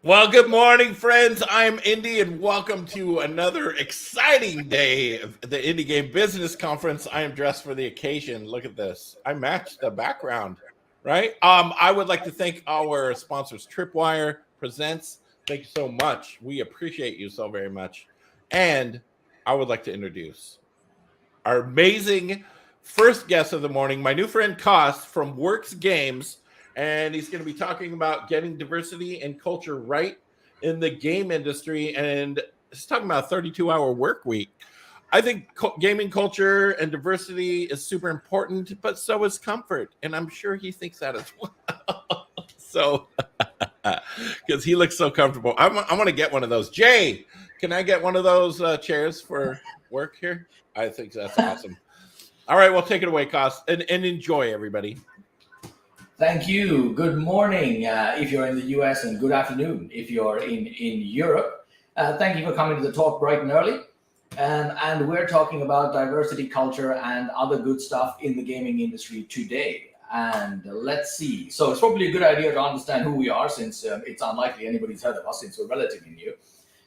Well, good morning, friends. I'm Indy, and welcome to another exciting day of the Indie Game Business Conference. I am dressed for the occasion. Look at this. I matched the background, right? I would like to thank our sponsors, Tripwire Presents. Thank you so much. We appreciate you so very much. And I would like to introduce our amazing first guest of the morning, my new friend Kost from WRKS Games. And he's going to be talking about getting diversity and culture right in the game industry. And he's talking about a 32-hour work week. I think gaming culture and diversity is super important, but so is comfort. And I'm sure he thinks that as well. So, because he looks so comfortable. I'm going to get one of those. Jay, can I get one of those chairs for work here? I think that's awesome. All right, well, take it away, Kost, and enjoy, everybody. Thank you. Good morning if you're in the US, and good afternoon if you're in Europe. Thank you for coming to the talk bright and early. And we're talking about diversity, culture, and other good stuff in the gaming industry today. And let's see. So it's probably a good idea to understand who we are, since it's unlikely anybody's heard of us, since we're relatively new.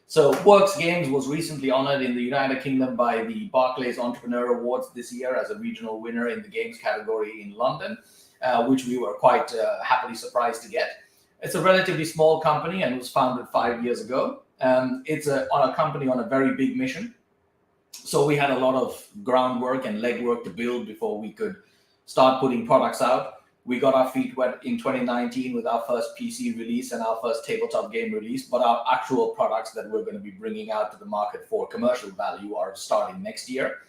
So WRKS Games was recently honored in the United Kingdom by the Barclays Entrepreneur Awards this year as a regional winner in the games category in London. Which we were quite happily surprised to get. It's a relatively small company and was founded 5 years ago. It's a company on a very big mission. So we had a lot of groundwork and legwork to build before we could start putting products out. We got our feet wet in 2019 with our first PC release and our first tabletop game release, but our actual products that we're going to be bringing out to the market for commercial value are starting next year.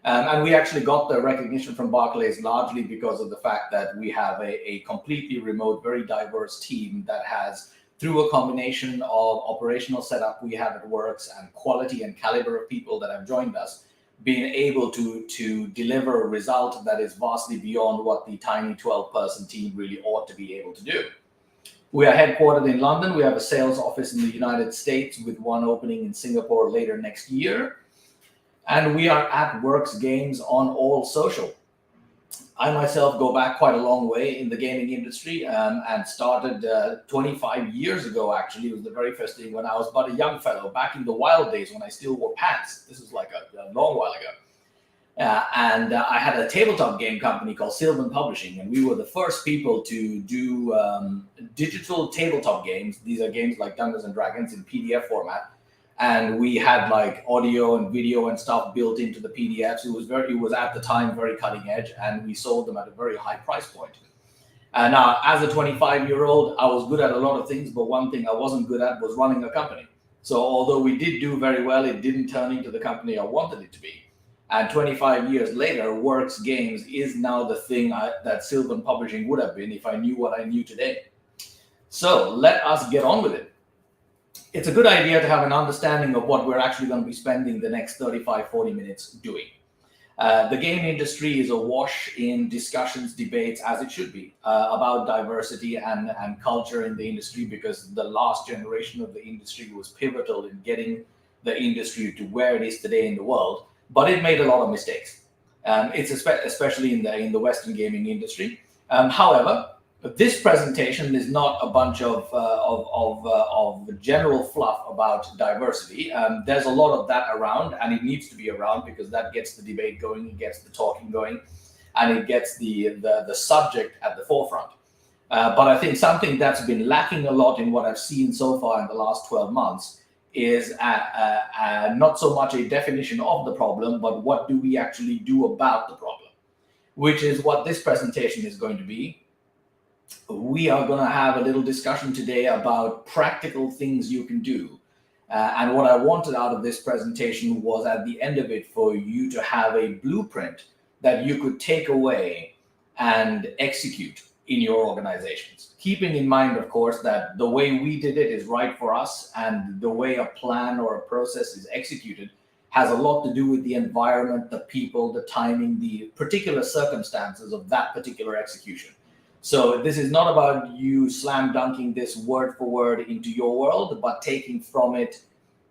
And we actually got the recognition from Barclays largely because of the fact that we have a completely remote, very diverse team that has, through a combination of operational setup we have at WRKS and quality and caliber of people that have joined us, been able to deliver a result that is vastly beyond what the tiny 12-person team really ought to be able to do. We are headquartered in London. We have a sales office in the United States with one opening in Singapore later next year. And we are at WRKS Games on all social. I myself go back quite a long way in the gaming industry and started 25 years ago, actually. It was the very first thing when I was but a young fellow, back in the wild days when I still wore pants. This is like a long while ago. And I had a tabletop game company called Sylvan Publishing, and we were the first people to do digital tabletop games. These are games like Dungeons and Dragons in PDF format. And we had like audio and video and stuff built into the PDFs. It was at the time very cutting edge, and we sold them at a very high price point. And now, as a 25-year-old, I was good at a lot of things, but one thing I wasn't good at was running a company. So although we did do very well, it didn't turn into the company I wanted it to be. And 25 years later, WRKS Games is now the thing that Sylvan Publishing would have been if I knew what I knew today. So let us get on with it. It's a good idea to have an understanding of what we're actually going to be spending the next 35-40 minutes doing. The game industry is awash in discussions, debates, as it should be, about diversity and culture in the industry, because the last generation of the industry was pivotal in getting the industry to where it is today in the world, but it made a lot of mistakes. It's especially in the Western gaming industry. However, this presentation is not a bunch of general fluff about diversity. There's a lot of that around, and it needs to be around because that gets the debate going, it gets the talking going, and it gets the subject at the forefront. But I think something that's been lacking a lot in what I've seen so far in the last 12 months is not so much a definition of the problem, but what do we actually do about the problem, which is what this presentation is going to be. We are going to have a little discussion today about practical things you can do. And what I wanted out of this presentation was at the end of it for you to have a blueprint that you could take away and execute in your organizations. Keeping in mind, of course, that the way we did it is right for us, and the way a plan or a process is executed has a lot to do with the environment, the people, the timing, the particular circumstances of that particular execution. So this is not about you slam dunking this word for word into your world, but taking from it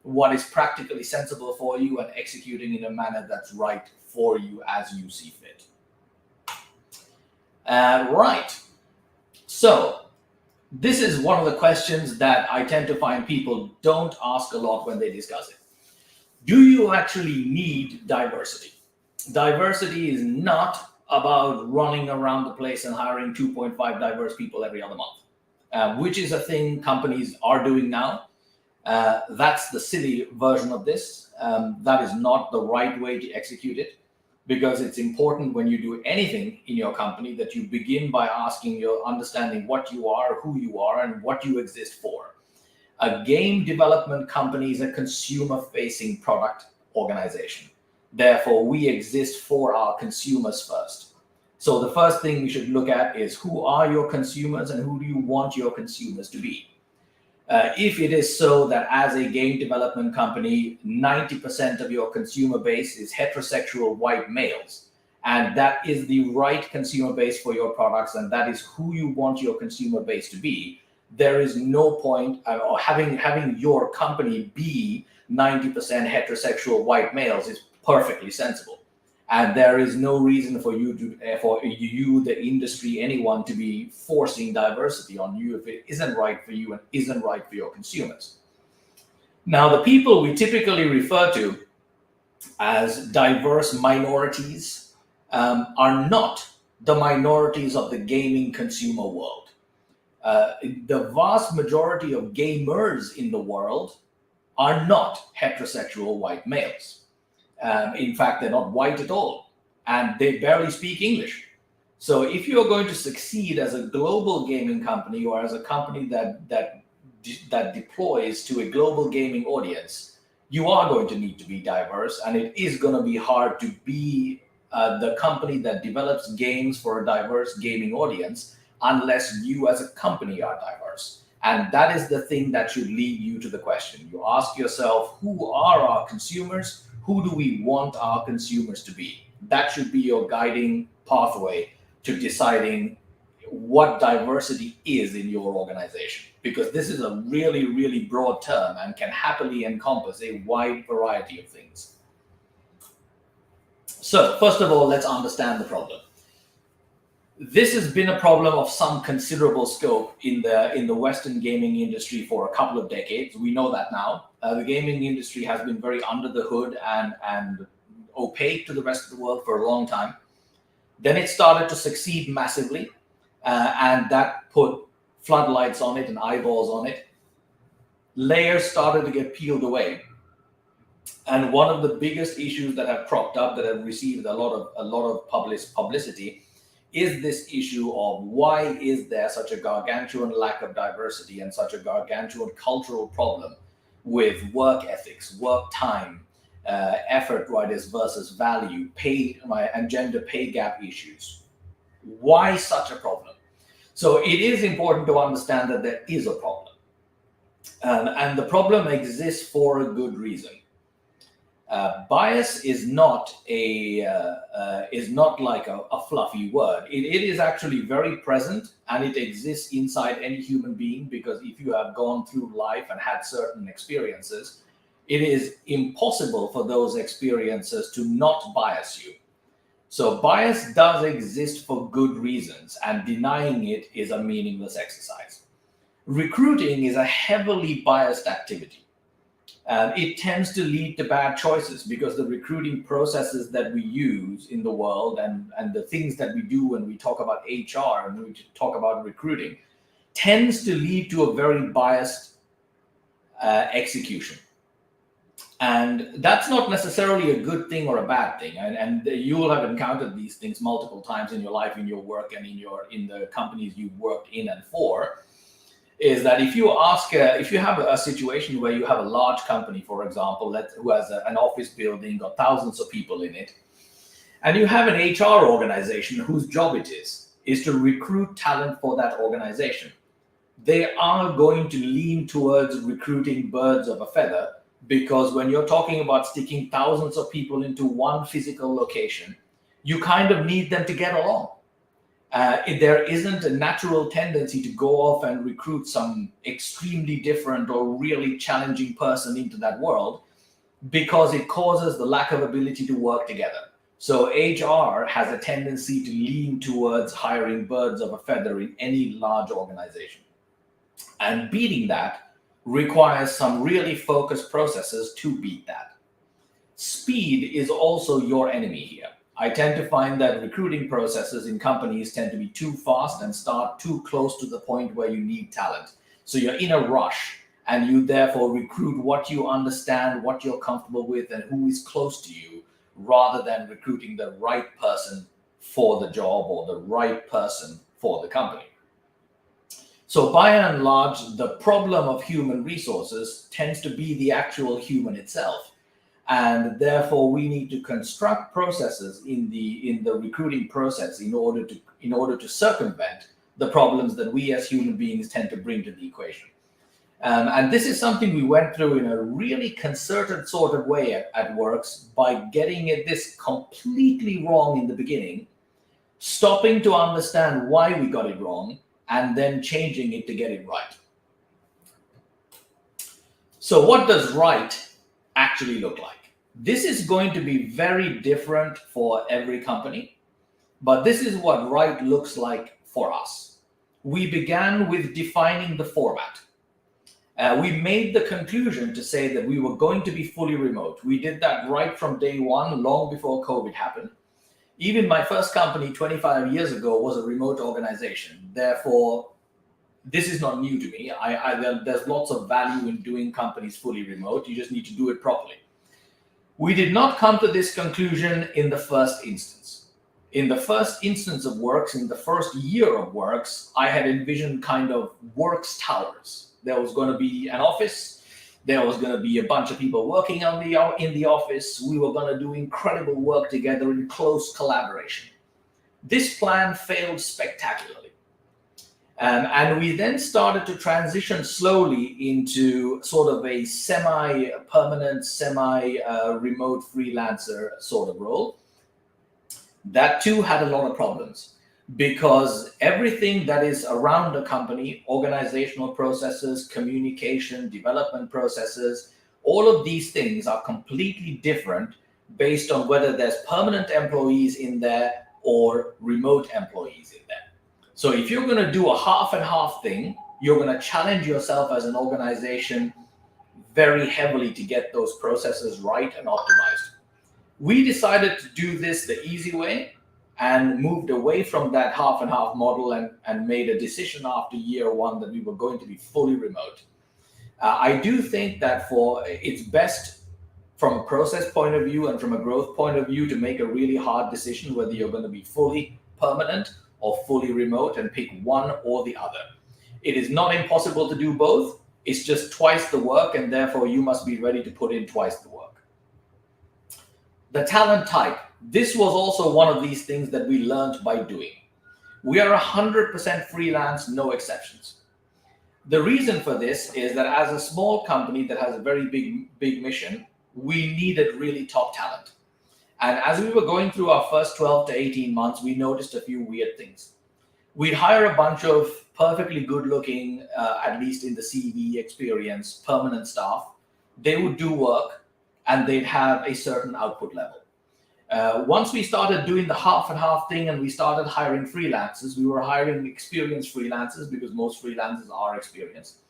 what is practically sensible for you and executing in a manner that's right for you as you see fit. Right. So this is one of the questions that I tend to find people don't ask a lot when they discuss it. Do you actually need diversity? Diversity is not about running around the place and hiring 2.5 diverse people every other month, which is a thing companies are doing now. That's the silly version of this. That is not the right way to execute it, because it's important when you do anything in your company that you begin by understanding what you are, who you are, and what you exist for. A game development company is a consumer-facing product organization. Therefore, we exist for our consumers first. So the first thing we should look at is, who are your consumers and who do you want your consumers to be? If it is so that as a game development company, 90% of your consumer base is heterosexual white males, and that is the right consumer base for your products, and that is who you want your consumer base to be, there is no point or having your company be 90% heterosexual white males is perfectly sensible. And there is no reason for you, the industry, anyone, to be forcing diversity on you if it isn't right for you and isn't right for your consumers. Now, the people we typically refer to as diverse minorities are not the minorities of the gaming consumer world. The vast majority of gamers in the world are not heterosexual white males. In fact, they're not white at all, and they barely speak English. So if you're going to succeed as a global gaming company, or as a company that deploys to a global gaming audience, you are going to need to be diverse, and it is going to be hard to be the company that develops games for a diverse gaming audience unless you as a company are diverse. And that is the thing that should lead you to the question. You ask yourself, who are our consumers? Who do we want our consumers to be? That should be your guiding pathway to deciding what diversity is in your organization, because this is a really, really broad term and can happily encompass a wide variety of things. So first of all, let's understand the problem. This has been a problem of some considerable scope in the Western gaming industry for a couple of decades. We know that now. The gaming industry has been very under the hood and opaque to the rest of the world for a long time. Then it started to succeed massively, and that put floodlights on it and eyeballs on it. Layers started to get peeled away. And one of the biggest issues that have cropped up, that have received a lot of publicity, is this issue of why is there such a gargantuan lack of diversity and such a gargantuan cultural problem with work ethics, work time, effort versus value, pay, and gender pay gap issues. Why such a problem? So it is important to understand that there is a problem, and the problem exists for a good reason. Bias is not like a fluffy word. It is actually very present, and it exists inside any human being, because if you have gone through life and had certain experiences, it is impossible for those experiences to not bias you. So bias does exist for good reasons, and denying it is a meaningless exercise. Recruiting is a heavily biased activity. It tends to lead to bad choices, because the recruiting processes that we use in the world and the things that we do when we talk about HR and we talk about recruiting tends to lead to a very biased execution. And that's not necessarily a good thing or a bad thing. And you will have encountered these things multiple times in your life, in your work, and in the companies you've worked in and for. Is that if you have a situation where you have a large company, for example, who has an office building, got thousands of people in it, and you have an HR organization whose job it is to recruit talent for that organization, they are going to lean towards recruiting birds of a feather because when you're talking about sticking thousands of people into one physical location, you kind of need them to get along. There isn't a natural tendency to go off and recruit some extremely different or really challenging person into that world, because it causes the lack of ability to work together. So HR has a tendency to lean towards hiring birds of a feather in any large organization. And beating that requires some really focused processes to beat that. Speed is also your enemy here. I tend to find that recruiting processes in companies tend to be too fast and start too close to the point where you need talent. So you're in a rush, and you therefore recruit what you understand, what you're comfortable with, and who is close to you, rather than recruiting the right person for the job or the right person for the company. So by and large, the problem of human resources tends to be the actual human itself. And therefore, we need to construct processes in the recruiting process in order to circumvent the problems that we as human beings tend to bring to the equation. And this is something we went through in a really concerted sort of way at Works by getting this completely wrong in the beginning, stopping to understand why we got it wrong, and then changing it to get it right. So what does right actually look like? This is going to be very different for every company, but this is what right looks like for us. We began with defining the format. We made the conclusion to say that we were going to be fully remote. We did that right from day one, long before COVID happened. Even my first company 25 years ago was a remote organization. Therefore, this is not new to me. There's lots of value in doing companies fully remote. You just need to do it properly. We did not come to this conclusion in the first instance. In the first instance of Works, in the first year of Works, I had envisioned kind of Works towers. There was going to be an office. There was going to be a bunch of people working in the office. We were going to do incredible work together in close collaboration. This plan failed spectacularly. And we then started to transition slowly into sort of a semi-permanent, semi-remote freelancer sort of role. That too had a lot of problems, because everything that is around a company, organizational processes, communication, development processes, all of these things are completely different based on whether there's permanent employees in there or remote employees in there. So if you're going to do a half and half thing, you're going to challenge yourself as an organization very heavily to get those processes right and optimized. We decided to do this the easy way and moved away from that half and half model and made a decision after year one that we were going to be fully remote. I do think that it's best from a process point of view and from a growth point of view to make a really hard decision whether you're going to be fully permanent or fully remote, and pick one or the other. It is not impossible to do both. It's just twice the work, and therefore you must be ready to put in twice the work. The talent type. This was also one of these things that we learned by doing. We are 100% freelance, no exceptions. The reason for this is that as a small company that has a very big mission, we needed really top talent. And as we were going through our first 12 to 18 months, we noticed a few weird things. We'd hire a bunch of perfectly good-looking, at least in the CV experience, permanent staff. They would do work, and they'd have a certain output level. Once we started doing the half and half thing and we started hiring freelancers, we were hiring experienced freelancers because most freelancers are experienced.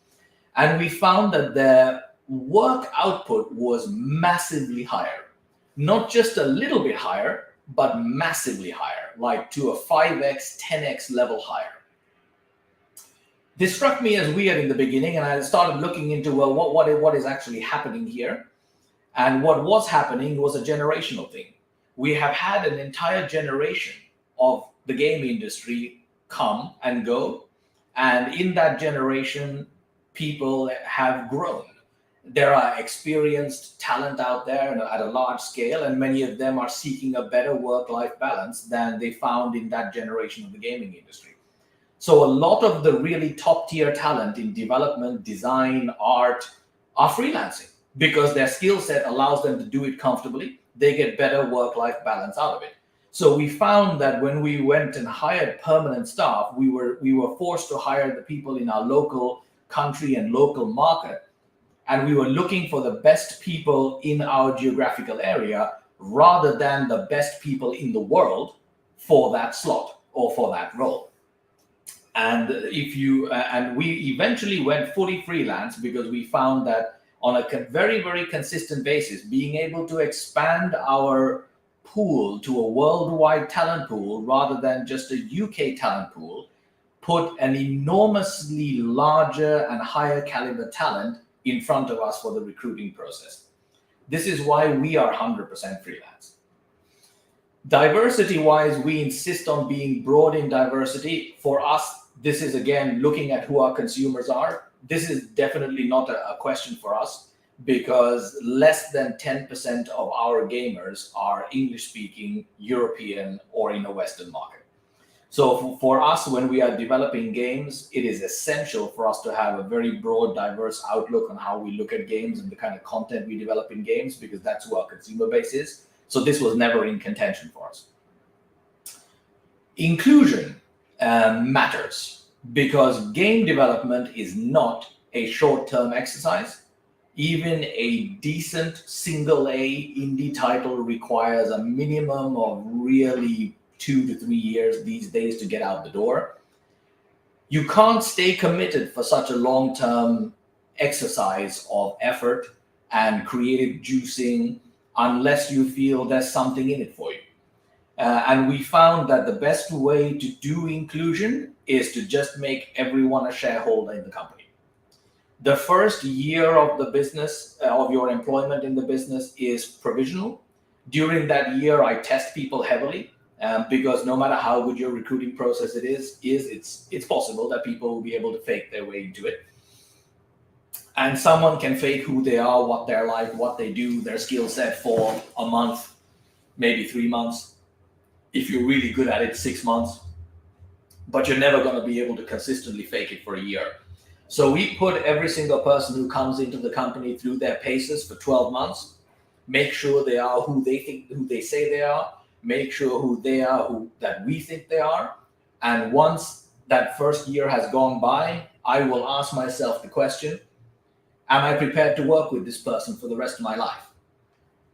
And we found that their work output was massively higher. Not just a little bit higher, but massively higher, like to a 5x, 10x level higher. This struck me as weird in the beginning, and I started looking into, well, what is actually happening here? And what was happening was a generational thing. We have had an entire generation of the game industry come and go, and in that generation, people have grown. There are experienced talent out there at a large scale, and many of them are seeking a better work-life balance than they found in that generation of the gaming industry. So a lot of the really top-tier talent in development, design, art are freelancing because their skill set allows them to do it comfortably. They get better work-life balance out of it. So we found that when we went and hired permanent staff, we were forced to hire the people in our local country and local market. And we were looking for the best people in our geographical area rather than the best people in the world for that slot or for that role. And we eventually went fully freelance because we found that on a very, very consistent basis, being able to expand our pool to a worldwide talent pool rather than just a UK talent pool put an enormously larger and higher caliber talent in front of us for the recruiting process. This is why we are 100% freelance. Diversity wise, we insist on being broad in diversity. For us, this is again looking at who our consumers are. This is definitely not a question for us, because less than 10% of our gamers are English speaking, European, or in a Western market. So for us, when we are developing games, it is essential for us to have a very broad, diverse outlook on how we look at games and the kind of content we develop in games, because that's who our consumer base is. So this was never in contention for us. Inclusion matters, because game development is not a short-term exercise. Even a decent single A indie title requires a minimum of really 2 to 3 years these days to get out the door. You can't stay committed for such a long-term exercise of effort and creative juicing unless you feel there's something in it for you. And we found that the best way to do inclusion is to just make everyone a shareholder in the company. The first year of the business, of your employment in the business, is provisional. During that year, I test people heavily, because no matter how good your recruiting process it's possible that people will be able to fake their way into it. And someone can fake who they are, what they're like, what they do, their skill set for a month, maybe 3 months. If you're really good at it, 6 months. But you're never going to be able to consistently fake it for a year. So we put every single person who comes into the company through their paces for 12 months, make sure they are who they say they are, make sure who they are, that we think they are. And once that first year has gone by, I will ask myself the question, am I prepared to work with this person for the rest of my life?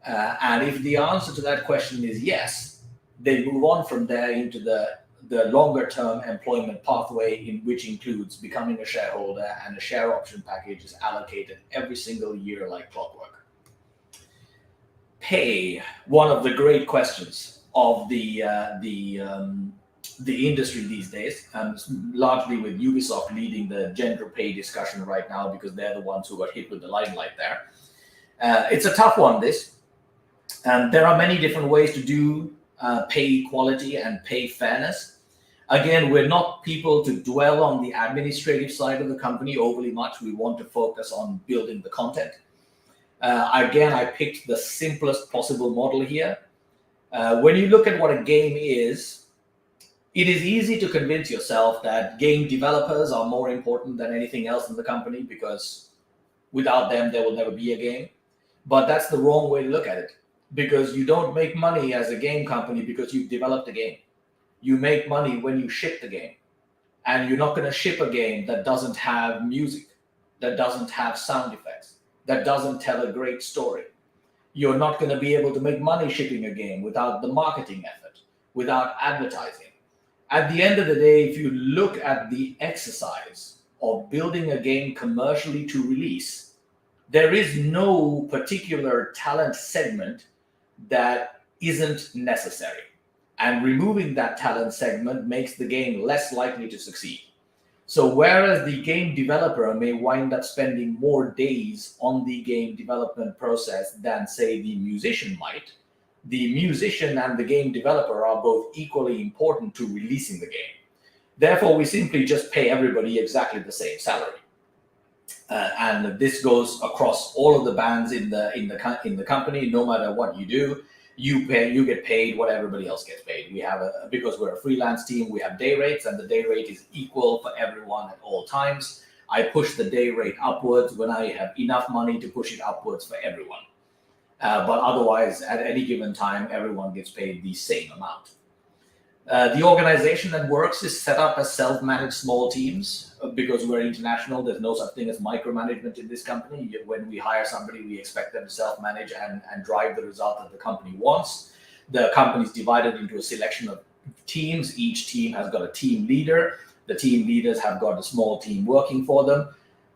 And if the answer to that question is yes, they move on from there into the longer term employment pathway, which includes becoming a shareholder, and a share option package is allocated every single year like clockwork. Pay, one of the great questions of the industry these days, and largely with Ubisoft leading the gender pay discussion right now, because they're the ones who got hit with the limelight there. It's a tough one, this. And there are many different ways to do pay equality and pay fairness. Again, we're not people to dwell on the administrative side of the company overly much. We want to focus on building the content. Again, I picked the simplest possible model here. When you look at what a game is, it is easy to convince yourself that game developers are more important than anything else in the company, because without them, there will never be a game. But that's the wrong way to look at it, because you don't make money as a game company because you've developed a game. You make money when you ship the game. And you're not going to ship a game that doesn't have music, that doesn't have sound effects, that doesn't tell a great story. You're not going to be able to make money shipping a game without the marketing effort, without advertising. At the end of the day, if you look at the exercise of building a game commercially to release, there is no particular talent segment that isn't necessary. And removing that talent segment makes the game less likely to succeed. So whereas the game developer may wind up spending more days on the game development process than, say, the musician might, the musician and the game developer are both equally important to releasing the game. Therefore, we simply just pay everybody exactly the same salary. And this goes across all of the bands in the company. No matter what you do, you get paid what everybody else gets paid. We have because we're a freelance team, we have day rates, and the day rate is equal for everyone at all times. I push the day rate upwards when I have enough money to push it upwards for everyone. But otherwise, at any given time, everyone gets paid the same amount. The organization that works is set up as self-managed small teams because we're international. There's no such thing as micromanagement in this company. When we hire somebody, we expect them to self-manage and drive the result that the company wants. The company is divided into a selection of teams. Each team has got a team leader. The team leaders have got a small team working for them.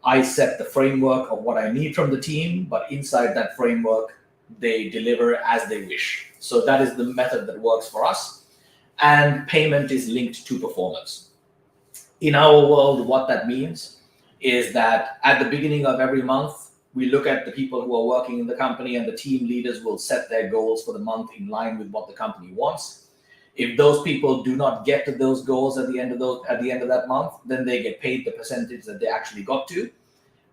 I set the framework of what I need from the team, but inside that framework, they deliver as they wish. So that is the method that works for us. And payment is linked to performance. In our world, what that means is that at the beginning of every month, we look at the people who are working in the company, and the team leaders will set their goals for the month in line with what the company wants. If those people do not get to those goals at the end of that month, then they get paid the percentage that they actually got to.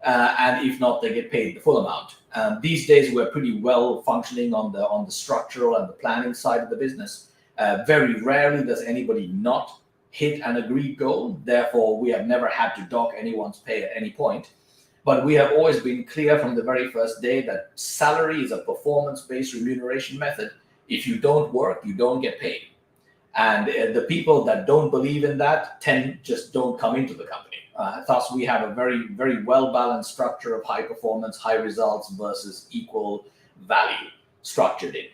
And if not, they get paid the full amount. These days, we're pretty well functioning on the structural and the planning side of the business. Very rarely does anybody not hit an agreed goal. Therefore, we have never had to dock anyone's pay at any point. But we have always been clear from the very first day that salary is a performance-based remuneration method. If you don't work, you don't get paid. And the people that don't believe in that just don't come into the company. Thus, we have a very, very well-balanced structure of high performance, high results versus equal value structured in.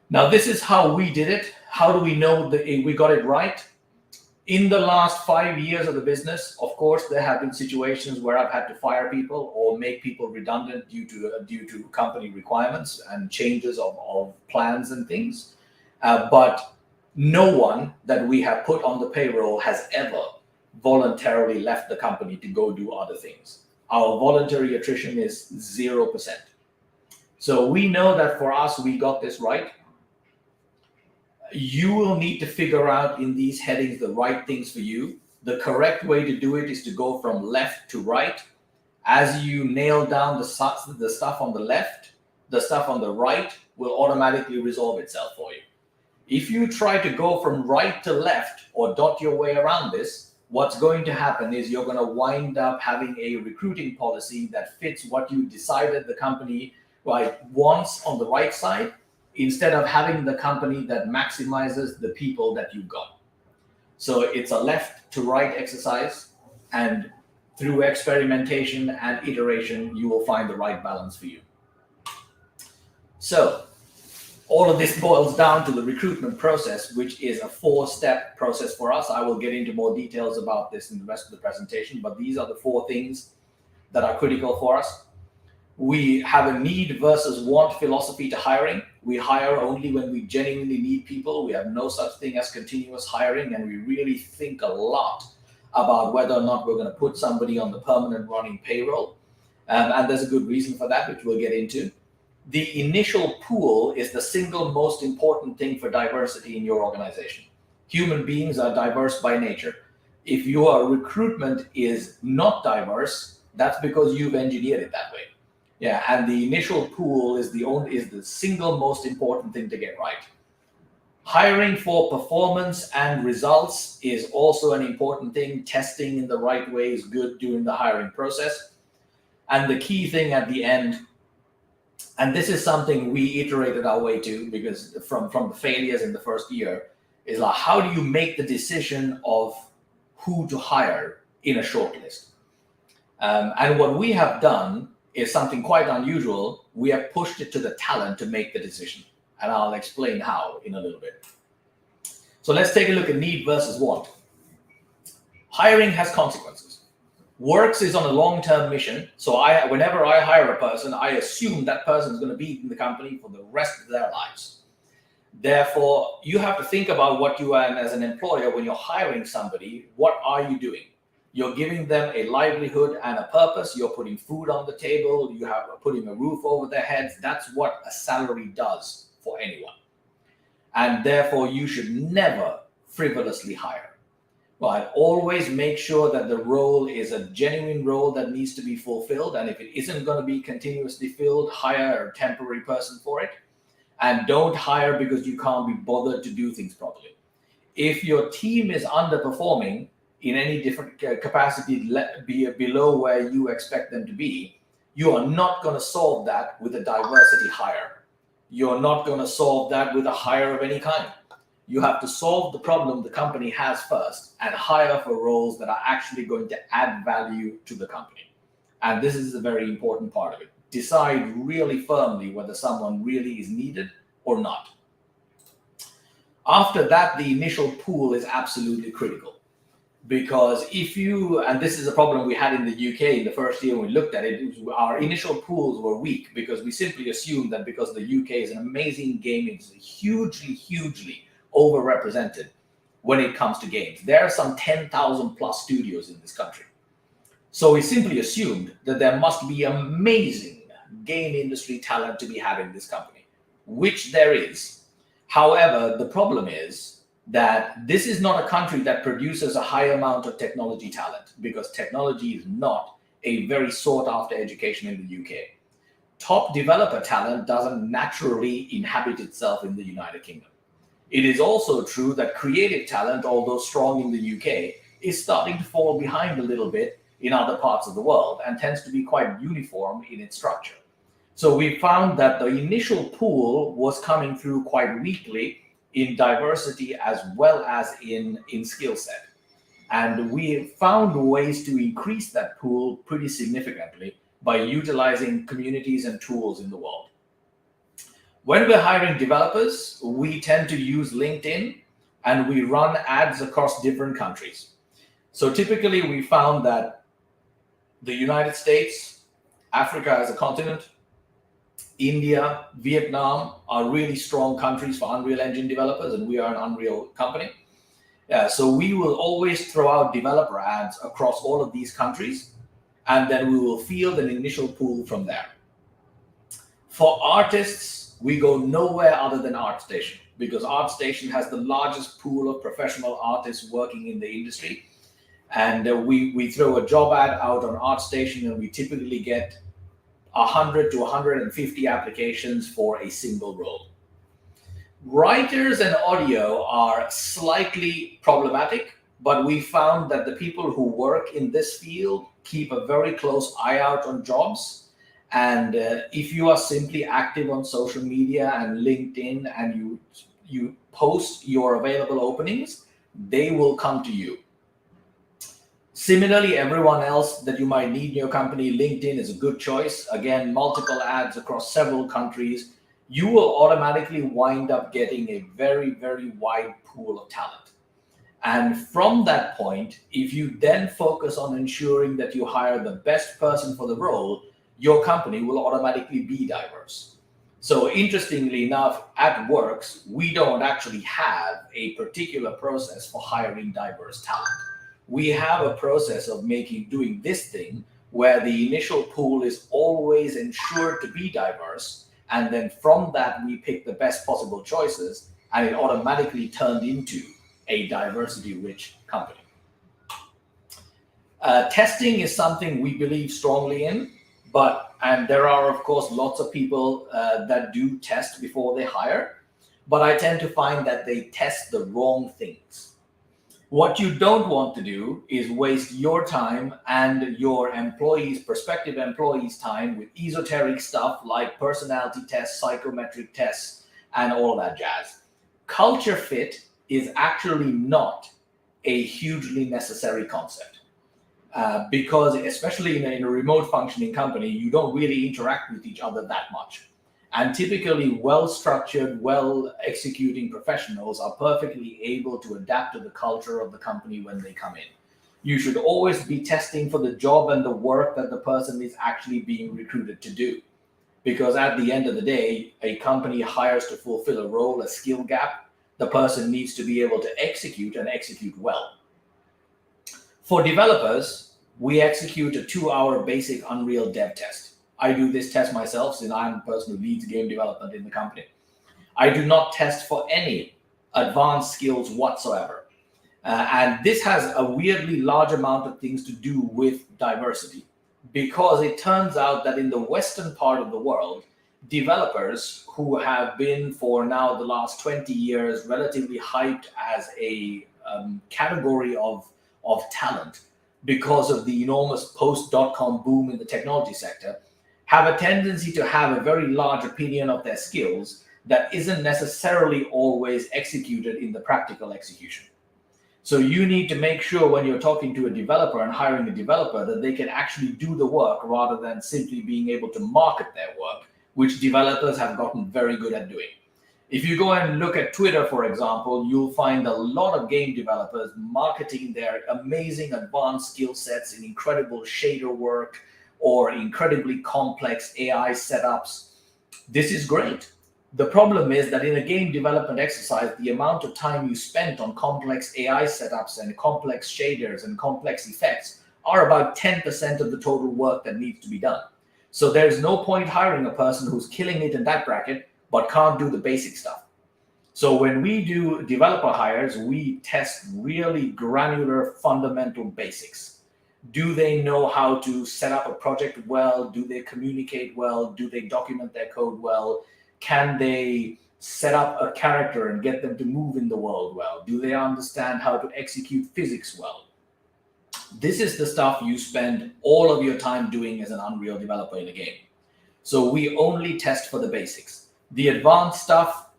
Now, this is how we did it. How do we know that we got it right? In the last 5 years of the business, of course, there have been situations where I've had to fire people or make people redundant due to company requirements and changes of plans and things. But no one that we have put on the payroll has ever voluntarily left the company to go do other things. Our voluntary attrition is 0%. So we know that for us, we got this right. You will need to figure out in these headings the right things for you. The correct way to do it is to go from left to right. As you nail down the stuff on the left, the stuff on the right will automatically resolve itself for you. If you try to go from right to left or dot your way around this, what's going to happen is you're going to wind up having a recruiting policy that fits what you decided the company wants on the right side, instead of having the company that maximizes the people that you've got. So it's a left to right exercise, and through experimentation and iteration, you will find the right balance for you. So all of this boils down to the recruitment process, which is a 4-step process for us. I will get into more details about this in the rest of the presentation, but these are the 4 things that are critical for us. We have a need versus want philosophy to hiring. We hire only when we genuinely need people. We have no such thing as continuous hiring, and we really think a lot about whether or not we're going to put somebody on the permanent running payroll. And there's a good reason for that, which we'll get into. The initial pool is the single most important thing for diversity in your organization. Human beings are diverse by nature. If your recruitment is not diverse, that's because you've engineered it that way. Yeah, and the initial pool is the single most important thing to get right. Hiring for performance and results is also an important thing. Testing in the right way is good during the hiring process. And the key thing at the end, and this is something we iterated our way to because from the failures in the first year, is like, how do you make the decision of who to hire in a shortlist? And what we have done is something quite unusual. We have pushed it to the talent to make the decision. And I'll explain how in a little bit. So let's take a look at need versus want. Hiring has consequences. Works is on a long-term mission. So whenever I hire a person, I assume that person is going to be in the company for the rest of their lives. Therefore, you have to think about what you are as an employer when you're hiring somebody. What are you doing? You're giving them a livelihood and a purpose. You're putting food on the table. You have putting a roof over their heads. That's what a salary does for anyone. And therefore, you should never frivolously hire. But always make sure that the role is a genuine role that needs to be fulfilled. And if it isn't going to be continuously filled, hire a temporary person for it. And don't hire because you can't be bothered to do things properly. If your team is underperforming, in any different capacity be below where you expect them to be, you are not going to solve that with a diversity hire. You're not going to solve that with a hire of any kind. You have to solve the problem the company has first and hire for roles that are actually going to add value to the company. And this is a very important part of it. Decide really firmly whether someone really is needed or not. After that, the initial pool is absolutely critical. Because if you, and this is a problem we had in the UK in the first year when we looked at it, our initial pools were weak because we simply assumed that because the UK is an amazing gaming, it's hugely overrepresented when it comes to games. There are some 10,000 plus studios in this country. So we simply assumed that there must be amazing game industry talent to be had in this company, which there is. However, the problem is that this is not a country that produces a high amount of technology talent, because technology is not a very sought after education in the UK. Top developer talent doesn't naturally inhabit itself in the United Kingdom. It is also true that creative talent, although strong in the UK, is starting to fall behind a little bit in other parts of the world and tends to be quite uniform in its structure. So we found that the initial pool was coming through quite weakly in diversity as well as in skill set. And we found ways to increase that pool pretty significantly by utilizing communities and tools in the world. When we're hiring developers, we tend to use LinkedIn and we run ads across different countries. So typically we found that the United States, Africa as a continent, India, Vietnam are really strong countries for Unreal Engine developers, and we are an Unreal company. So we will always throw out developer ads across all of these countries, and then we will field an initial pool from there. For artists, we go nowhere other than ArtStation, because ArtStation has the largest pool of professional artists working in the industry. And we throw a job ad out on ArtStation, and we typically get 100 to 150 applications for a single role. Writers and audio are slightly problematic, but we found that the people who work in this field keep a very close eye out on jobs. And if you are simply active on social media and LinkedIn and you post your available openings, they will come to you. Similarly, everyone else that you might need in your company, LinkedIn is a good choice. Again, multiple ads across several countries. You will automatically wind up getting a very wide pool of talent. And from that point, if you then focus on ensuring that you hire the best person for the role, your company will automatically be diverse. So interestingly enough, at Works, we don't actually have a particular process for hiring diverse talent. We have a process of doing this thing where the initial pool is always ensured to be diverse. And then from that, we pick the best possible choices, and it automatically turned into a diversity-rich company. Testing is something we believe strongly in, and there are, of course, lots of people that do test before they hire, but I tend to find that they test the wrong things. What you don't want to do is waste your time and your prospective employees' time with esoteric stuff like personality tests, psychometric tests, and all that jazz. Culture fit is actually not a hugely necessary concept because especially in a remote functioning company, you don't really interact with each other that much. And typically well-structured, well-executing professionals are perfectly able to adapt to the culture of the company when they come in. You should always be testing for the job and the work that the person is actually being recruited to do. Because at the end of the day, a company hires to fulfill a role, a skill gap. The person needs to be able to execute and execute well. For developers, we execute a 2-hour basic Unreal dev test. I do this test myself since I'm the person who leads game development in the company. I do not test for any advanced skills whatsoever. And this has a weirdly large amount of things to do with diversity, because it turns out that in the Western part of the world, developers who have been for now the last 20 years relatively hyped as a category of of talent because of the enormous post-dot-com boom in the technology sector have a tendency to have a very large opinion of their skills that isn't necessarily always executed in the practical execution. So you need to make sure when you're talking to a developer and hiring a developer that they can actually do the work rather than simply being able to market their work, which developers have gotten very good at doing. If you go and look at Twitter, for example, you'll find a lot of game developers marketing their amazing advanced skill sets in incredible shader work or incredibly complex AI setups. This is great. The problem is that in a game development exercise, the amount of time you spent on complex AI setups and complex shaders and complex effects are about 10% of the total work that needs to be done. So there's no point hiring a person who's killing it in that bracket but can't do the basic stuff. So when we do developer hires, we test really granular fundamental basics. Do they know how to set up a project well? Do they communicate well? Do they document their code well? Can they set up a character and get them to move in the world well? Do they understand how to execute physics well? This is the stuff you spend all of your time doing as an Unreal developer in a game. So we only test for the basics. The advanced stuff,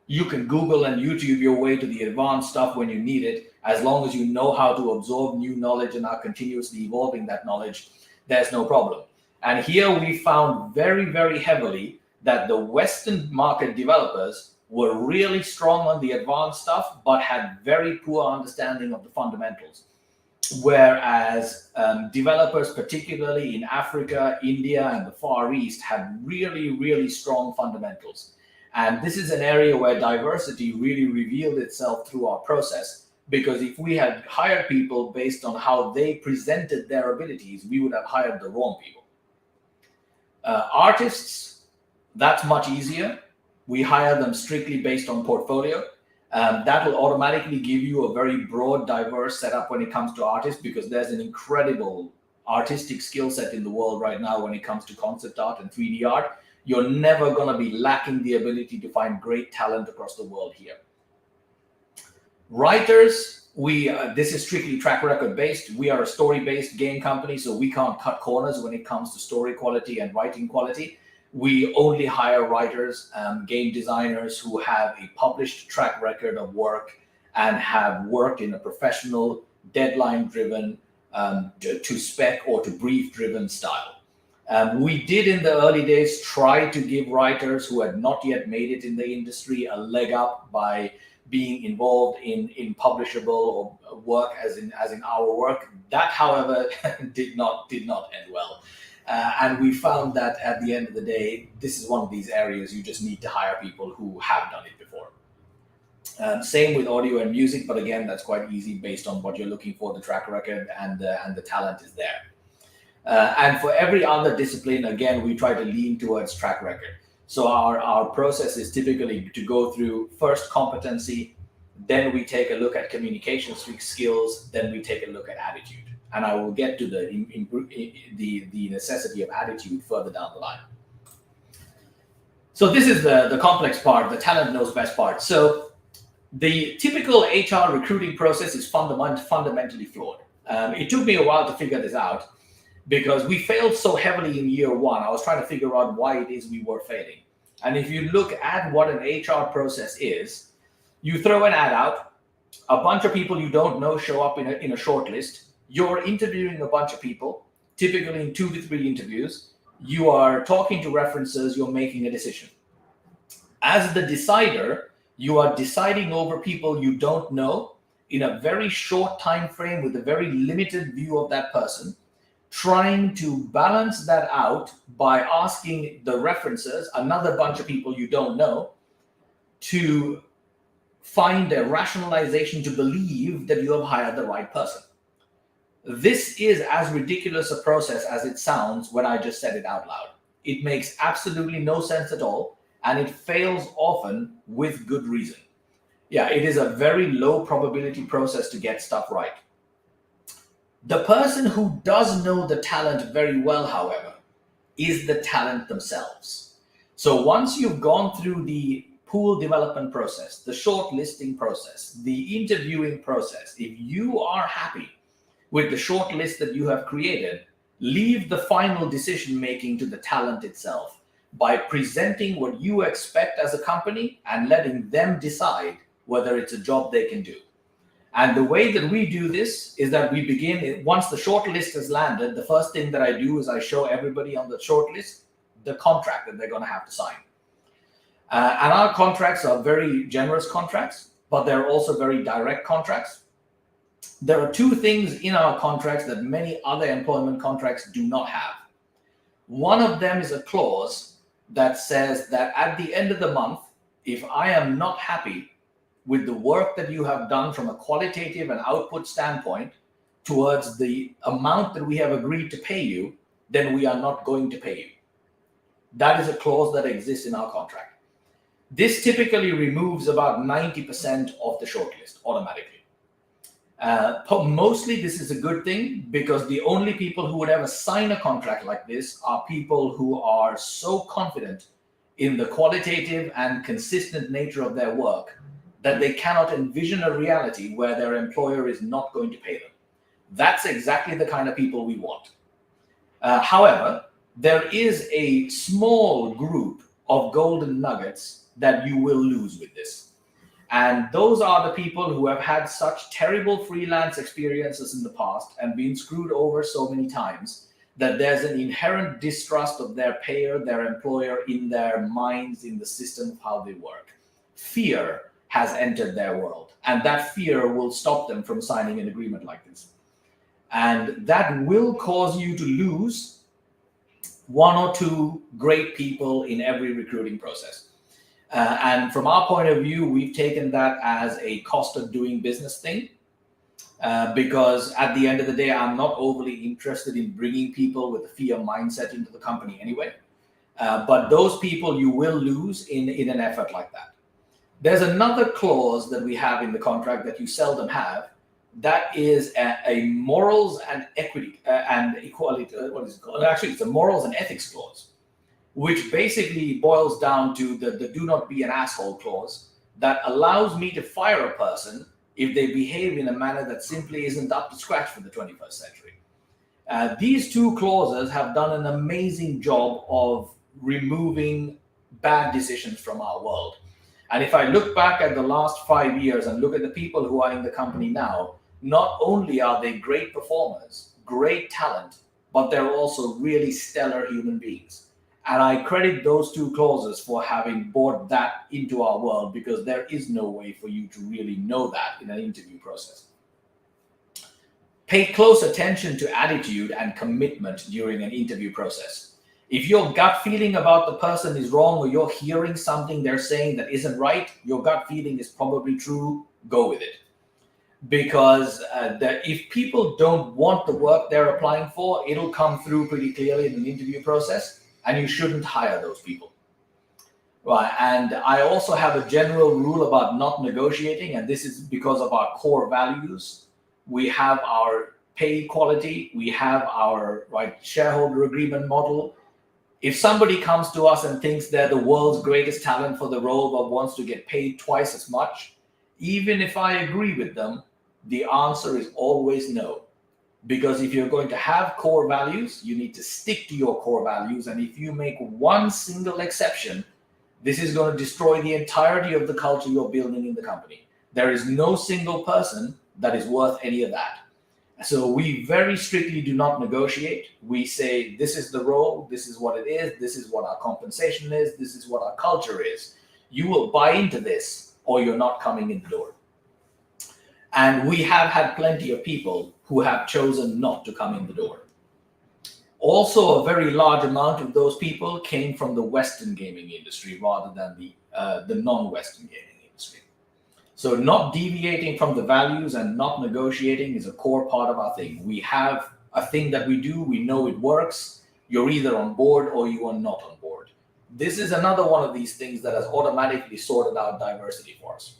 you can Google and YouTube your way to the advanced stuff when you need it. As long as you know how to absorb new knowledge and are continuously evolving that knowledge, there's no problem. And here we found very, very heavily that the Western market developers were really strong on the advanced stuff, but had very poor understanding of the fundamentals. Whereas developers, particularly in Africa, India, and the Far East, had really, really strong fundamentals. And this is an area where diversity really revealed itself through our process, because if we had hired people based on how they presented their abilities, we would have hired the wrong people. Artists, that's much easier. We hire them strictly based on portfolio. That will automatically give you a very broad, diverse setup when it comes to artists, because there's an incredible artistic skill set in the world right now when it comes to concept art and 3D art. You're never going to be lacking the ability to find great talent across the world here. Writers, this is strictly track record based. We are a story based game company, so we can't cut corners when it comes to story quality and writing quality. We only hire writers, game designers who have a published track record of work and have worked in a professional, deadline-driven, to spec or to brief-driven style. We did in the early days try to give writers who had not yet made it in the industry a leg up by being involved in publishable or work as in our work. That, however, did not end well. And we found that at the end of the day, this is one of these areas you just need to hire people who have done it before. Same with audio and music, but again, that's quite easy based on what you're looking for, the track record, and the talent is there. And for every other discipline, again, we try to lean towards track record. So our process is typically to go through first competency, then we take a look at communication skills, then we take a look at attitude. And I will get to the necessity of attitude further down the line. So this is the complex part, the talent knows best part. So the typical HR recruiting process is fundamentally flawed. It took me a while to figure this out because we failed so heavily in year one. I was trying to figure out why it is we were failing. And if you look at what an HR process is, you throw an ad out, a bunch of people you don't know show up in a short list. You're interviewing a bunch of people, typically in 2 to 3 interviews. You are talking to references, you're making a decision. As the decider, you are deciding over people you don't know in a very short time frame with a very limited view of that person, trying to balance that out by asking the references, another bunch of people you don't know, to find a rationalization to believe that you have hired the right person. This is as ridiculous a process as it sounds when I just said it out loud. It makes absolutely no sense at all, and it fails often with good reason. Yeah, it is a very low probability process to get stuff right. The person who does know the talent very well, however, is the talent themselves. So once you've gone through the pool development process, the shortlisting process, the interviewing process, if you are happy with the short list that you have created, leave the final decision making to the talent itself by presenting what you expect as a company and letting them decide whether it's a job they can do. And the way that we do this is that we begin, once the short list has landed, the first thing that I do is I show everybody on the short list the contract that they're going to have to sign. And our contracts are very generous contracts, but they're also very direct contracts. There are two things in our contracts that many other employment contracts do not have. One of them is a clause that says that at the end of the month, if I am not happy with the work that you have done from a qualitative and output standpoint towards the amount that we have agreed to pay you, then we are not going to pay you. That is a clause that exists in our contract. This typically removes about 90% of the shortlist automatically. Mostly this is a good thing because the only people who would ever sign a contract like this are people who are so confident in the qualitative and consistent nature of their work that they cannot envision a reality where their employer is not going to pay them. That's exactly the kind of people we want. However, there is a small group of golden nuggets that you will lose with this. And those are the people who have had such terrible freelance experiences in the past and been screwed over so many times that there's an inherent distrust of their payer, their employer, in their minds, in the system of how they work. Fear has entered their world, and that fear will stop them from signing an agreement like this. And that will cause you to lose one or two great people in every recruiting process. And from our point of view, we've taken that as a cost of doing business thing, because at the end of the day, I'm not overly interested in bringing people with a fear mindset into the company anyway. But those people you will lose in an effort like that. There's another clause that we have in the contract that you seldom have. That is a morals and equity and equality. What is it called? Actually, it's a morals and ethics clause, which basically boils down to the do not be an asshole clause that allows me to fire a person if they behave in a manner that simply isn't up to scratch for the 21st century. These two clauses have done an amazing job of removing bad decisions from our world. And if I look back at the last 5 years and look at the people who are in the company now, not only are they great performers, great talent, but they're also really stellar human beings. And I credit those two clauses for having brought that into our world, because there is no way for you to really know that in an interview process. Pay close attention to attitude and commitment during an interview process. If your gut feeling about the person is wrong, or you're hearing something they're saying that isn't right, your gut feeling is probably true, go with it. Because if people don't want the work they're applying for, it'll come through pretty clearly in an interview process, and you shouldn't hire those people. Right. And I also have a general rule about not negotiating, and this is because of our core values. We have our pay equality, we have our shareholder agreement model. If somebody comes to us and thinks they're the world's greatest talent for the role but wants to get paid twice as much, even if I agree with them, the answer is always no. Because if you're going to have core values, you need to stick to your core values. And if you make one single exception, this is going to destroy the entirety of the culture you're building in the company. There is no single person that is worth any of that. So we very strictly do not negotiate. We say, this is the role, this is what it is, this is what our compensation is, this is what our culture is. You will buy into this, or you're not coming in the door. And we have had plenty of people who have chosen not to come in the door. Also, a very large amount of those people came from the Western gaming industry rather than the non-Western gaming industry. So not deviating from the values and not negotiating is a core part of our thing. We have a thing that we do, we know it works. You're either on board or you are not on board. This is another one of these things that has automatically sorted out diversity for us.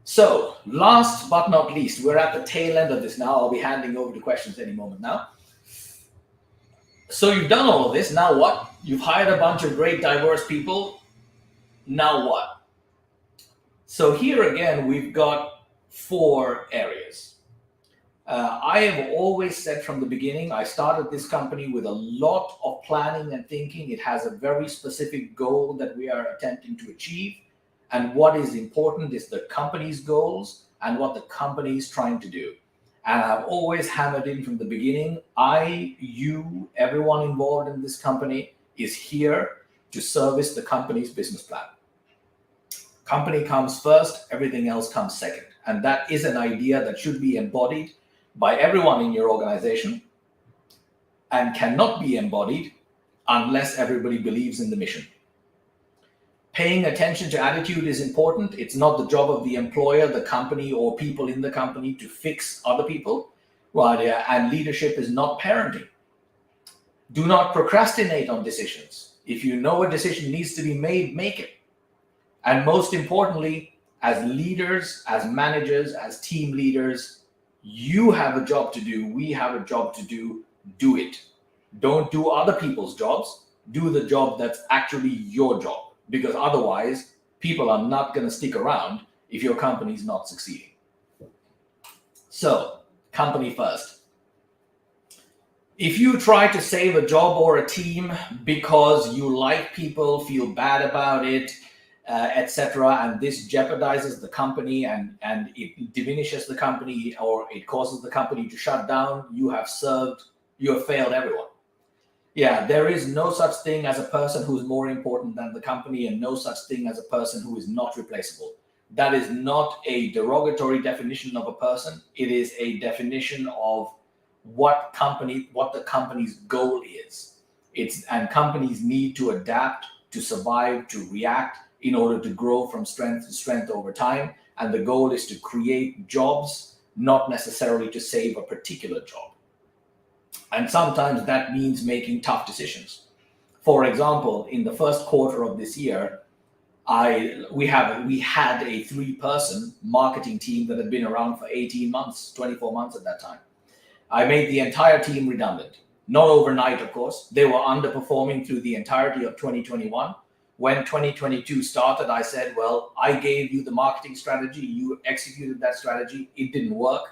So last but not least, we're at the tail end of this now. I'll be handing over to questions any moment now. So you've done all of this. Now what? You've hired a bunch of great diverse people. Now what? So here again, we've got 4 areas. I have always said from the beginning, I started this company with a lot of planning and thinking. It has a very specific goal that we are attempting to achieve. And what is important is the company's goals and what the company is trying to do. And I've always hammered in from the beginning, you, everyone involved in this company is here to service the company's business plan. Company comes first, everything else comes second. And that is an idea that should be embodied by everyone in your organization and cannot be embodied unless everybody believes in the mission. Paying attention to attitude is important. It's not the job of the employer, the company, or people in the company to fix other people. Right? And leadership is not parenting. Do not procrastinate on decisions. If you know a decision needs to be made, make it. And most importantly, as leaders, as managers, as team leaders, you have a job to do. We have a job to do. Do it. Don't do other people's jobs. Do the job that's actually your job. Because otherwise, people are not going to stick around if your company is not succeeding. So, company first. If you try to save a job or a team because you like people, feel bad about it, etc., and this jeopardizes the company and it diminishes the company or it causes the company to shut down, you have failed everyone. Yeah, there is no such thing as a person who is more important than the company and no such thing as a person who is not replaceable. That is not a derogatory definition of a person. It is a definition of what the company's goal is. And companies need to adapt, to survive, to react in order to grow from strength to strength over time. And the goal is to create jobs, not necessarily to save a particular job. And sometimes that means making tough decisions. For example, in the first quarter of this year, we had a 3-person marketing team that had been around for 18 months, 24 months at that time. I made the entire team redundant. Not overnight, of course. They were underperforming through the entirety of 2021. When 2022 started, I said, well, I gave you the marketing strategy. You executed that strategy. It didn't work.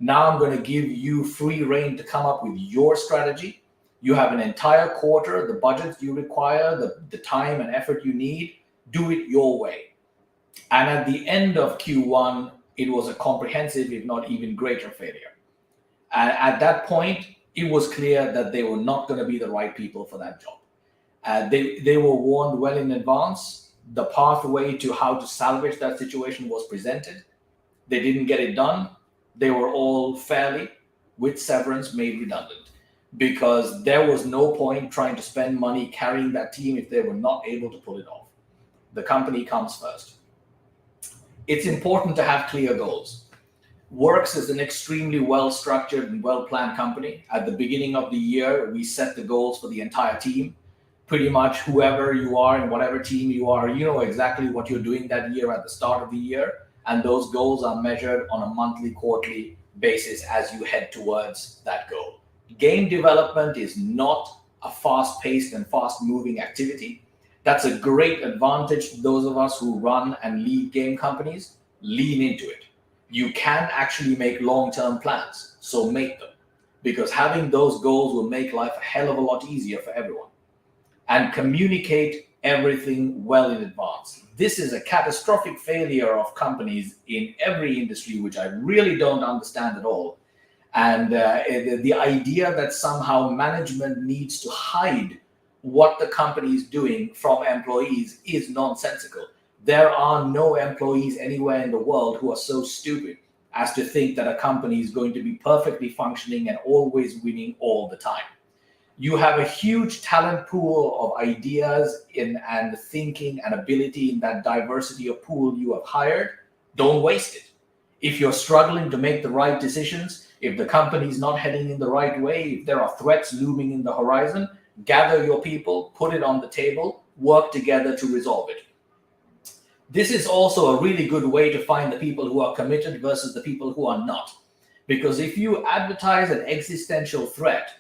Now I'm going to give you free rein to come up with your strategy. You have an entire quarter, the budget you require, the time and effort you need. Do it your way. And at the end of Q1, it was a comprehensive, if not even greater failure. And at that point, it was clear that they were not going to be the right people for that job. They were warned well in advance. The pathway to how to salvage that situation was presented. They didn't get it done. They were all fairly, with severance, made redundant because there was no point trying to spend money carrying that team if they were not able to pull it off. The company comes first. It's important to have clear goals. WRKS is an extremely well-structured and well-planned company. At the beginning of the year, we set the goals for the entire team. Pretty much whoever you are and whatever team you are, you know exactly what you're doing that year at the start of the year. And those goals are measured on a monthly, quarterly basis as you head towards that goal. Game development is not a fast-paced and fast-moving activity. That's a great advantage to those of us who run and lead game companies. Lean into it. You can actually make long-term plans, so make them. Because having those goals will make life a hell of a lot easier for everyone. And communicate everything well in advance. This is a catastrophic failure of companies in every industry, which I really don't understand at all. And the idea that somehow management needs to hide what the company is doing from employees is nonsensical. There are no employees anywhere in the world who are so stupid as to think that a company is going to be perfectly functioning and always winning all the time. You have a huge talent pool of ideas and thinking and ability in that diversity of pool you have hired. Don't waste it. If you're struggling to make the right decisions, if the company is not heading in the right way, if there are threats looming in the horizon, gather your people, put it on the table, work together to resolve it. This is also a really good way to find the people who are committed versus the people who are not. Because if you advertise an existential threat,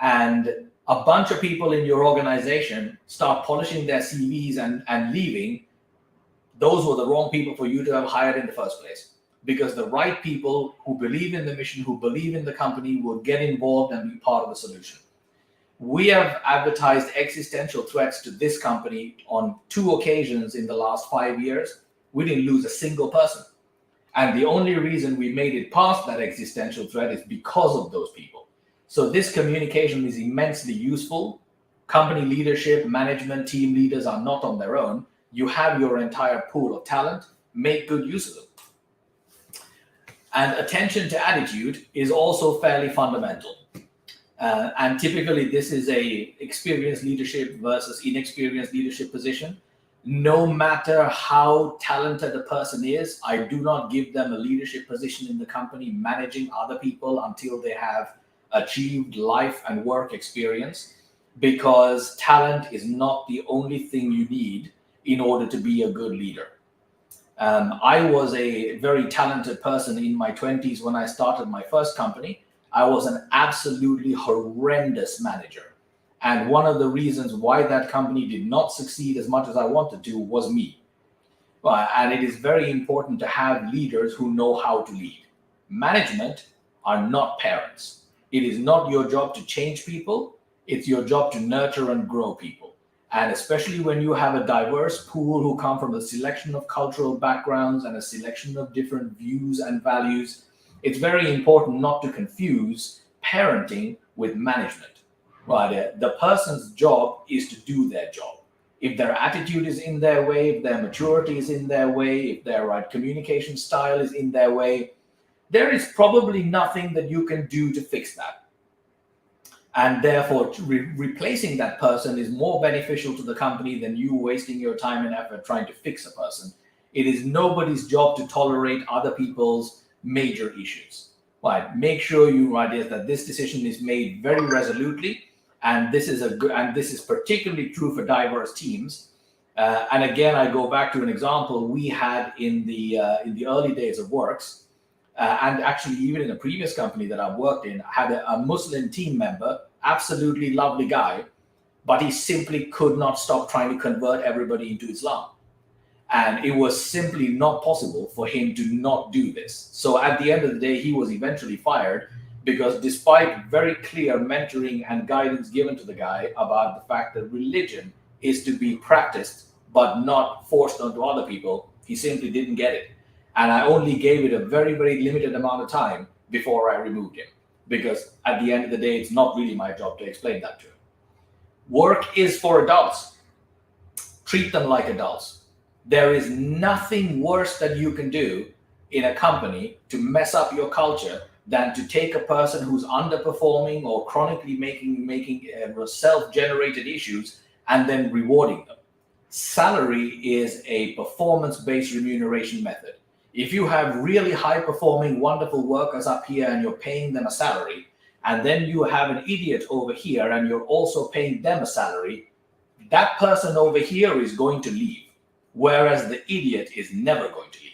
and a bunch of people in your organization start polishing their CVs and leaving, those were the wrong people for you to have hired in the first place. because the right people who believe in the mission, who believe in the company, will get involved and be part of the solution. We have advertised existential threats to this company on 2 occasions in the last 5 years. We didn't lose a single person. And the only reason we made it past that existential threat is because of those people. So this communication is immensely useful. Company leadership, management, team leaders are not on their own. You have your entire pool of talent. Make good use of them. And attention to attitude is also fairly fundamental. And typically this is a experienced leadership versus inexperienced leadership position. No matter how talented a person is, I do not give them a leadership position in the company managing other people until they have achieved life and work experience, because talent is not the only thing you need in order to be a good leader. I was a very talented person in my 20s when I started my first company. I was an absolutely horrendous manager. And one of the reasons why that company did not succeed as much as I wanted to was me. And it is very important to have leaders who know how to lead. Management are not parents. It is not your job to change people. It's your job to nurture and grow people. And especially when you have a diverse pool who come from a selection of cultural backgrounds and a selection of different views and values, it's very important not to confuse parenting with management. Right? The person's job is to do their job. If their attitude is in their way, if their maturity is in their way, if their right communication style is in their way, there is probably nothing that you can do to fix that. And therefore, replacing that person is more beneficial to the company than you wasting your time and effort trying to fix a person. It is nobody's job to tolerate other people's major issues. Right? Make sure that this decision is made very resolutely, and this is particularly true for diverse teams. And again, I go back to an example we had in the early days of WRKS. And actually, even in a previous company that I've worked in, I had a Muslim team member, absolutely lovely guy, but he simply could not stop trying to convert everybody into Islam. And it was simply not possible for him to not do this. So at the end of the day, he was eventually fired, because despite very clear mentoring and guidance given to the guy about the fact that religion is to be practiced but not forced onto other people, he simply didn't get it. And I only gave it a very, very limited amount of time before I removed him, because at the end of the day, it's not really my job to explain that to him. Work is for adults. Treat them like adults. There is nothing worse that you can do in a company to mess up your culture than to take a person who's underperforming or chronically making self-generated issues and then rewarding them. Salary is a performance-based remuneration method. If you have really high-performing, wonderful workers up here and you're paying them a salary, and then you have an idiot over here and you're also paying them a salary, that person over here is going to leave, whereas the idiot is never going to leave.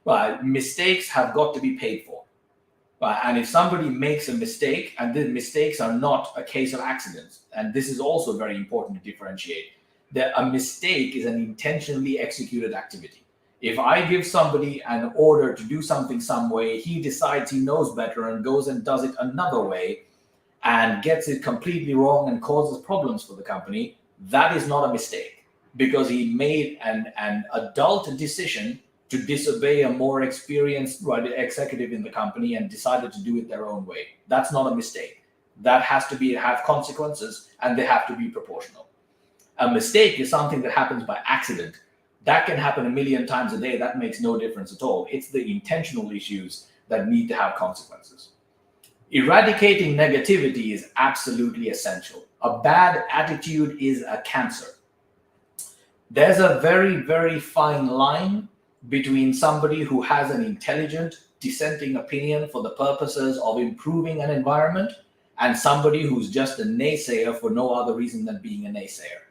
Right? Mistakes have got to be paid for. Right? And if somebody makes a mistake, and the mistakes are not a case of accidents, and this is also very important to differentiate, that a mistake is an intentionally executed activity. If I give somebody an order to do something some way, he decides he knows better and goes and does it another way and gets it completely wrong and causes problems for the company, that is not a mistake, because he made an adult decision to disobey a more experienced executive in the company and decided to do it their own way. That's not a mistake. That has to have consequences, and they have to be proportional. A mistake is something that happens by accident. That can happen a million times a day. That makes no difference at all. It's the intentional issues that need to have consequences. Eradicating negativity is absolutely essential. A bad attitude is a cancer. There's a very, very fine line between somebody who has an intelligent dissenting opinion for the purposes of improving an environment and somebody who's just a naysayer for no other reason than being a naysayer.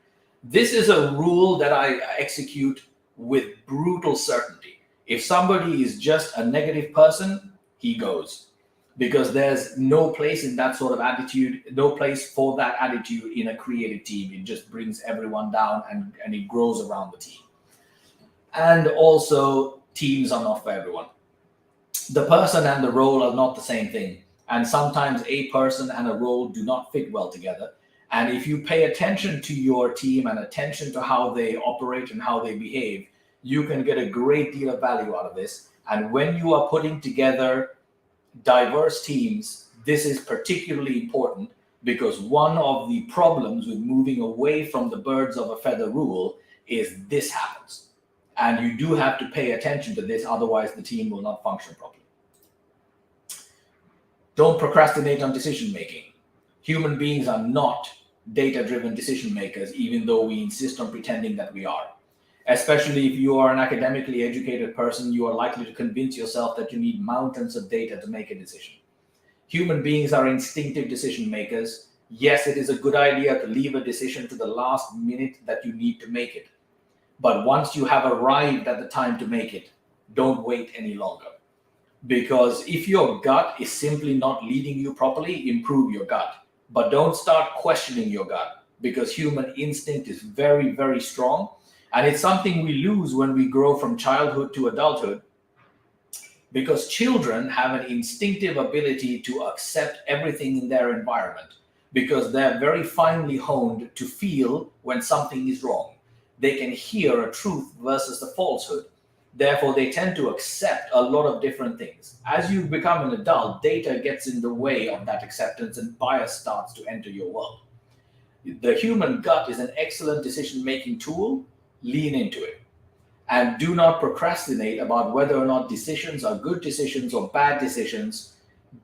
This is a rule that I execute with brutal certainty. If somebody is just a negative person, he goes, because there's no place in that sort of attitude, no place for that attitude in a creative team. It just brings everyone down, and it grows around the team. And also, teams are not for everyone. The person and the role are not the same thing. And sometimes a person and a role do not fit well together. And if you pay attention to your team and attention to how they operate and how they behave, you can get a great deal of value out of this. And when you are putting together diverse teams, this is particularly important, because one of the problems with moving away from the birds of a feather rule is this happens. And you do have to pay attention to this, otherwise the team will not function properly. Don't procrastinate on decision making. Human beings are not data-driven decision makers, even though we insist on pretending that we are. Especially if you are an academically educated person, you are likely to convince yourself that you need mountains of data to make a decision. Human beings are instinctive decision makers. Yes, it is a good idea to leave a decision to the last minute that you need to make it. But once you have arrived at the time to make it, don't wait any longer. Because if your gut is simply not leading you properly, improve your gut. But don't start questioning your gut, because human instinct is very, very strong. And it's something we lose when we grow from childhood to adulthood, because children have an instinctive ability to accept everything in their environment, because they're very finely honed to feel when something is wrong. They can hear a truth versus a falsehood. Therefore, they tend to accept a lot of different things. As you become an adult, data gets in the way of that acceptance and bias starts to enter your world. The human gut is an excellent decision-making tool. Lean into it. And do not procrastinate about whether or not decisions are good decisions or bad decisions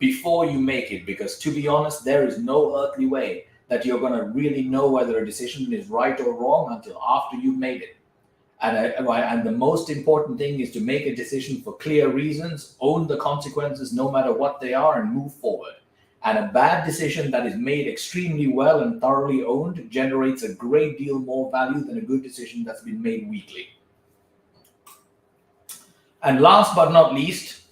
before you make it. Because to be honest, there is no earthly way that you're going to really know whether a decision is right or wrong until after you've made it. And the most important thing is to make a decision for clear reasons, own the consequences no matter what they are, and move forward. And a bad decision that is made extremely well and thoroughly owned generates a great deal more value than a good decision that's been made weakly. And last but not least,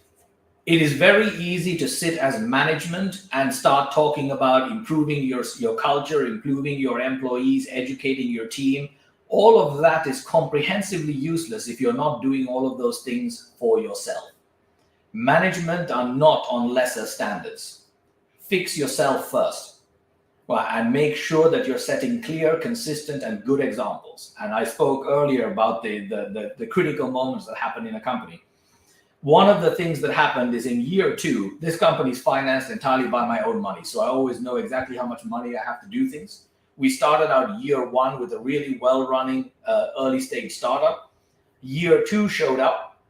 it is very easy to sit as management and start talking about improving your culture, improving your employees, educating your team. All of that is comprehensively useless if you're not doing all of those things for yourself. Management are not on lesser standards. Fix yourself first, and make sure that you're setting clear, consistent, and good examples. And I spoke earlier about the critical moments that happen in a company. One of the things that happened is in year 2, this company is financed entirely by my own money. So I always know exactly how much money I have to do things. We started out year 1 with a really well-running early stage startup. Year 2 showed up.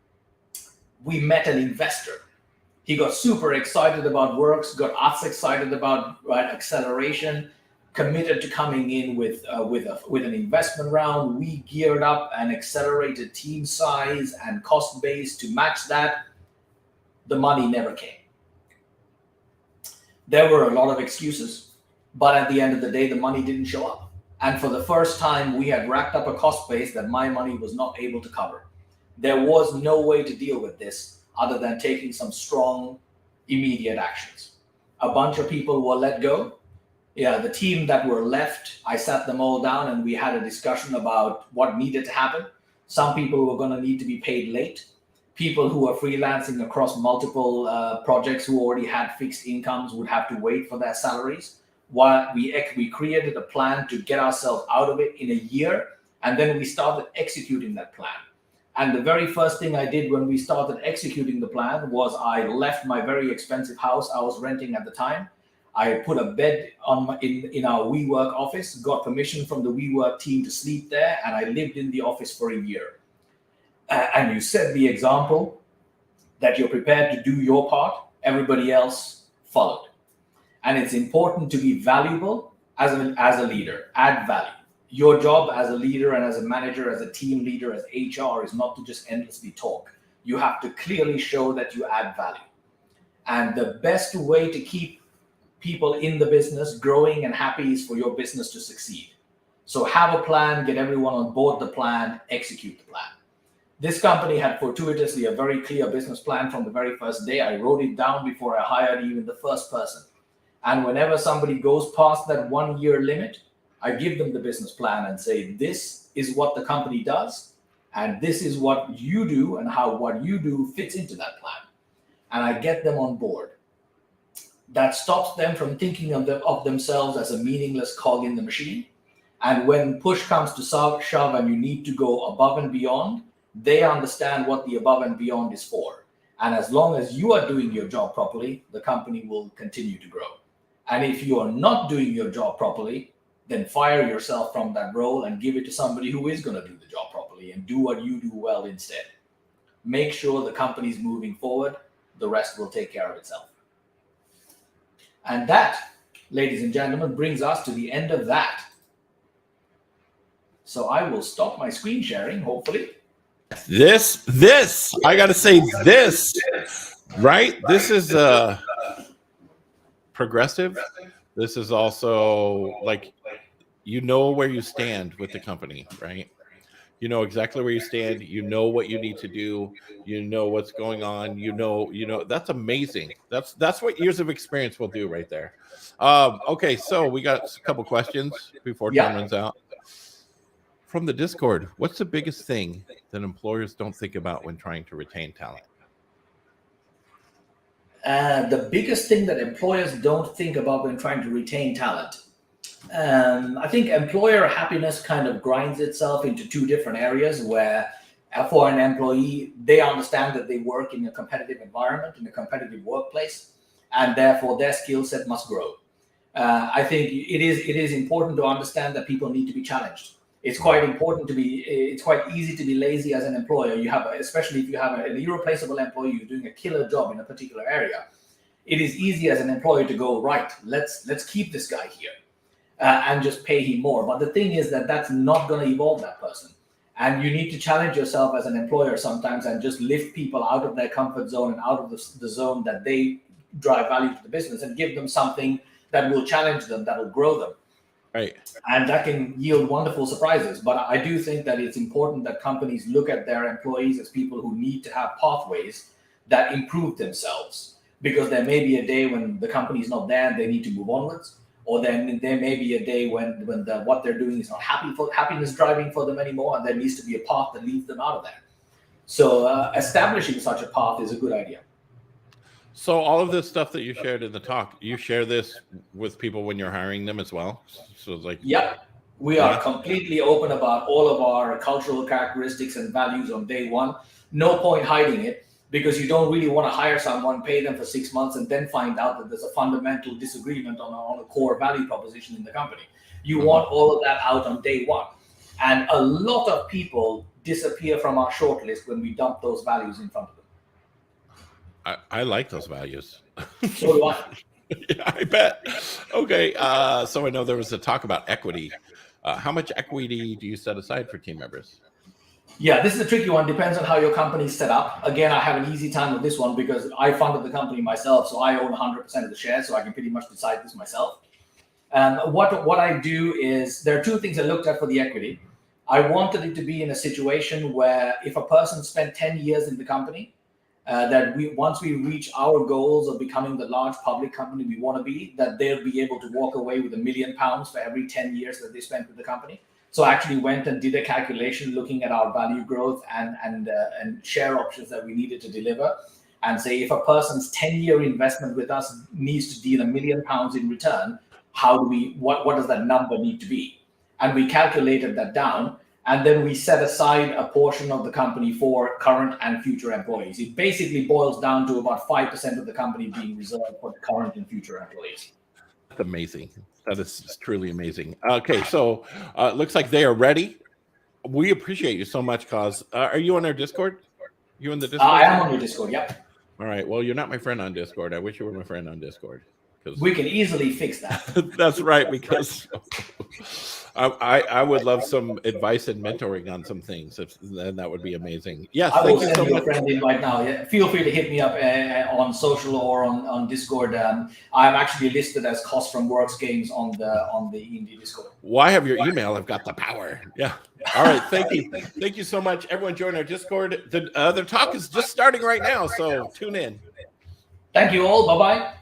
We met an investor. He got super excited about works, got us excited about acceleration, committed to coming in with an investment round. We geared up and accelerated team size and cost base to match that. The money never came. There were a lot of excuses, but at the end of the day, the money didn't show up. And for the first time, we had racked up a cost base that my money was not able to cover. There was no way to deal with this other than taking some strong, immediate actions. A bunch of people were let go. The team that were left, I sat them all down and we had a discussion about what needed to happen. Some people were going to need to be paid late. People who are freelancing across multiple projects who already had fixed incomes would have to wait for their salaries. While we created a plan to get ourselves out of it in a year, and then we started executing that plan. And the very first thing I did when we started executing the plan was I left my very expensive house I was renting at the time. I put a bed in our WeWork office, got permission from the WeWork team to sleep there, and I lived in the office for a year. And you set the example that you're prepared to do your part, everybody else followed. And it's important to be valuable as a leader, add value. Your job as a leader and as a manager, as a team leader, as HR is not to just endlessly talk. You have to clearly show that you add value. And the best way to keep people in the business growing and happy is for your business to succeed. So have a plan, get everyone on board the plan, execute the plan. This company had fortuitously a very clear business plan from the very first day. I wrote it down before I hired even the first person. And whenever somebody goes past that 1 year limit, I give them the business plan and say, this is what the company does, and this is what you do and how what you do fits into that plan. and I get them on board, that stops them from thinking of themselves as a meaningless cog in the machine. And when push comes to shove and you need to go above and beyond, they understand what the above and beyond is for. And as long as you are doing your job properly, the company will continue to grow. And if you are not doing your job properly, then fire yourself from that role and give it to somebody who is going to do the job properly and do what you do well instead. Make sure the company is moving forward. The rest will take care of itself. And that, ladies and gentlemen, brings us to the end of that. So I will stop my screen sharing, hopefully. This, I got to say this, right? This is progressive. This is also like, you know where you stand with the company, right? You know exactly where you stand. You know what you need to do. You know what's going on. You know, that's amazing. That's what years of experience will do right there. Okay, so we got a couple questions before time runs out. From the Discord, what's the biggest thing that employers don't think about when trying to retain talent? The biggest thing that employers don't think about when trying to retain talent. I think employer happiness kind of grinds itself into two different areas where for an employee, they understand that they work in a competitive environment, in a competitive workplace, and therefore their skill set must grow. I think it is important to understand that people need to be challenged. It's quite easy to be lazy as an employer. Especially if you have an irreplaceable employee who's doing a killer job in a particular area. It is easy as an employer to go, right, let's keep this guy here. And just pay him more. But the thing is that that's not going to evolve that person. And you need to challenge yourself as an employer sometimes and just lift people out of their comfort zone and out of the zone that they drive value to the business and give them something that will challenge them, that will grow them. Right. And that can yield wonderful surprises. But I do think that it's important that companies look at their employees as people who need to have pathways that improve themselves. Because there may be a day when the company is not there and they need to move onwards. Or then there may be a day when what they're doing is not happiness driving for them anymore, and there needs to be a path that leads them out of there. So establishing such a path is a good idea. So all of this stuff that you shared in the talk, you share this with people when you're hiring them as well? So it's like, yep, we are completely open about all of our cultural characteristics and values on day one. No point hiding it. Because you don't really want to hire someone, pay them for 6 months, and then find out that there's a fundamental disagreement on a core value proposition in the company. You want all of that out on day one. And a lot of people disappear from our shortlist when we dump those values in front of them. I like those values. So do I. Yeah, I bet. Okay, so I know there was a talk about equity. How much equity do you set aside for team members? Yeah, this is a tricky one. Depends on how your company is set up. Again, I have an easy time with this one because I funded the company myself, so I own 100% of the shares, so I can pretty much decide this myself. What I do is, there are two things I looked at for the equity. I wanted it to be in a situation where if a person spent 10 years in the company, once we reach our goals of becoming the large public company we want to be, that they'll be able to walk away with £1 million for every 10 years that they spent with the company. So I actually went and did a calculation looking at our value growth and share options that we needed to deliver, and say if a person's 10-year investment with us needs to deal £1 million in return, what does that number need to be? And we calculated that down, and then we set aside a portion of the company for current and future employees. It basically boils down to about 5% of the company being reserved for the current and future employees. That's amazing. That is truly amazing. Okay, so it looks like they are ready. We appreciate you so much, Cause. Are you on our Discord? You in the Discord? I am on your Discord, yep. All right. Well, you're not my friend on Discord. I wish you were my friend on Discord. We can easily fix that. That's right, because I would love some advice and mentoring on some things, and that would be amazing. Yes, I will send you a friend in right now. Yeah, feel free to hit me up on social or on Discord. I'm actually listed as Cos from WRKS Games on the Indie Discord. Well, I have your email. I've got the power. Yeah. All right. Thank you. Thank you so much. Everyone join our Discord. The talk is just starting right now, so tune in. Thank you all. Bye-bye.